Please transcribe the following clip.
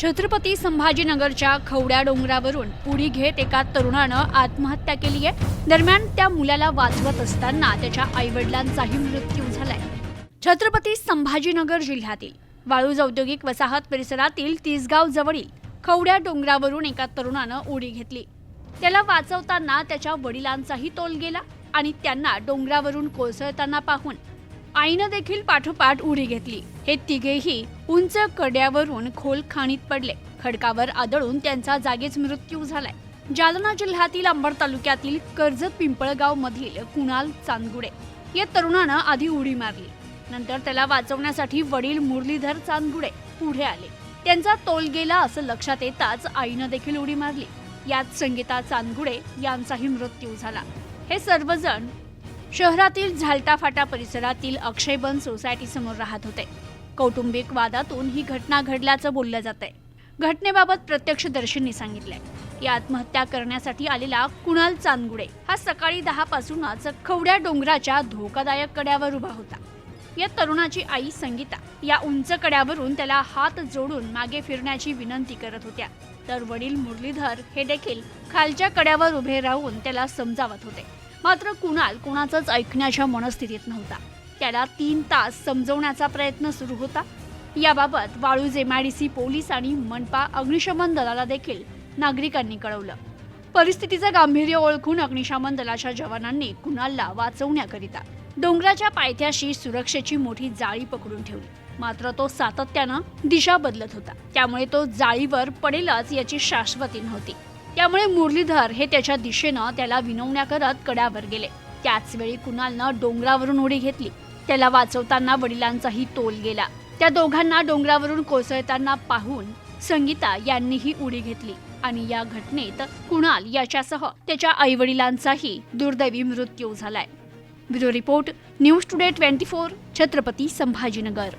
छत्रपती संभाजीनगरच्या खवड्या डोंगरावरून उडी घेत एका तरुणानं आत्महत्या केली आहे। दरम्यान त्या मुलाला वाचवत असताना त्याच्या आईवडिलांचाही मृत्यू झालाय। छत्रपती संभाजीनगर जिल्ह्यातील वाळूज औद्योगिक वसाहत परिसरातील तिसगाव जवळील खवड्या डोंगरावरून एका तरुणानं उडी घेतली। त्याला वाचवताना त्याच्या वडिलांचाही तोल गेला आणि त्यांना डोंगरावरून कोसळताना पाहून आईनं देखील पाठोपाठ उडी घेतली। हे तिघेही उंच कड्यावरून खोल खाणीत पडले। खडकावर आदळून त्यांचा जागीच मृत्यू झालाय। जालना जिल्ह्यातील अंबड तालुक्यातील कर्जत पिंपळगाव मधील कुणाल चांदगुडे या तरुणानं आधी उडी मारली। नंतर त्याला वाचवण्यासाठी वडील मुरलीधर चांदगुडे पुढे आले। त्यांचा तोल गेला असं लक्षात येताच आईनं देखील उडी मारली। यात संगीता चांदगुडे यांचाही मृत्यू झाला। हे सर्वजण शहरातील झालटा फाटा परिसरातील अक्षयबन सोसायटी समोर राहत होते। कौटुंबिक वादातून ही घटना घडल्याचं बोललं जातंय। घटनेबाबत प्रत्यक्षदर्शींनी सांगितलंय। या आत्महत्या करण्यासाठी आलेला कुणाल चांदगुडे हा सकाळी 10 पासूनच खवड्या डोंगराच्या धोकादायक कड्यावर उभा होता। या तरुणाची आई संगीता या उंच कड्यावरून त्याला हात जोडून मागे फिरण्याची विनंती करत होत्या, तर वडील मुरलीधर हे देखील खालच्या कड्यावर उभे राहून त्याला समजावत होते। मात्र कुणाल कोणाचंच ऐकण्याच्या मनस्थितीत नव्हता। त्याला 3 तास समजवण्याचा प्रयत्न सुरू होता। याबाबत वाळूज MIDC पोलीस आणि मनपा अग्निशमन दलाला देखील नागरिकांनी कळवलं। परिस्थितीचं गांभीर्य ओळखून अग्निशमन दलाच्या जवानांनी कुणालला वाचवण्याकरिता डोंगराच्या पायथ्याशी सुरक्षेची मोठी जाळी पकडून ठेवली। मात्र तो सातत्यानं दिशा बदलत होता, त्यामुळे तो जाळीवर पडेलच याची शाश्वती नव्हती। त्यामुळे मुरलीधर हे त्याच्या दिशेनं त्याला विनवण्या करत कड्यावर गेले। त्याच वेळी कुणालनं डोंगरावरून उडी घेतली। त्याला वाचवताना वडिलांचाही तोल गेला। त्या दोघांना डोंगरावरून कोसळताना पाहून संगीता यांनीही उडी घेतली आणि या घटनेत कुणाल याच्यासह त्याच्या आईवडिलांचाही दुर्दैवी मृत्यू झालाय। Bureau report, news today 24, Chhatrapati Sambhajinagar.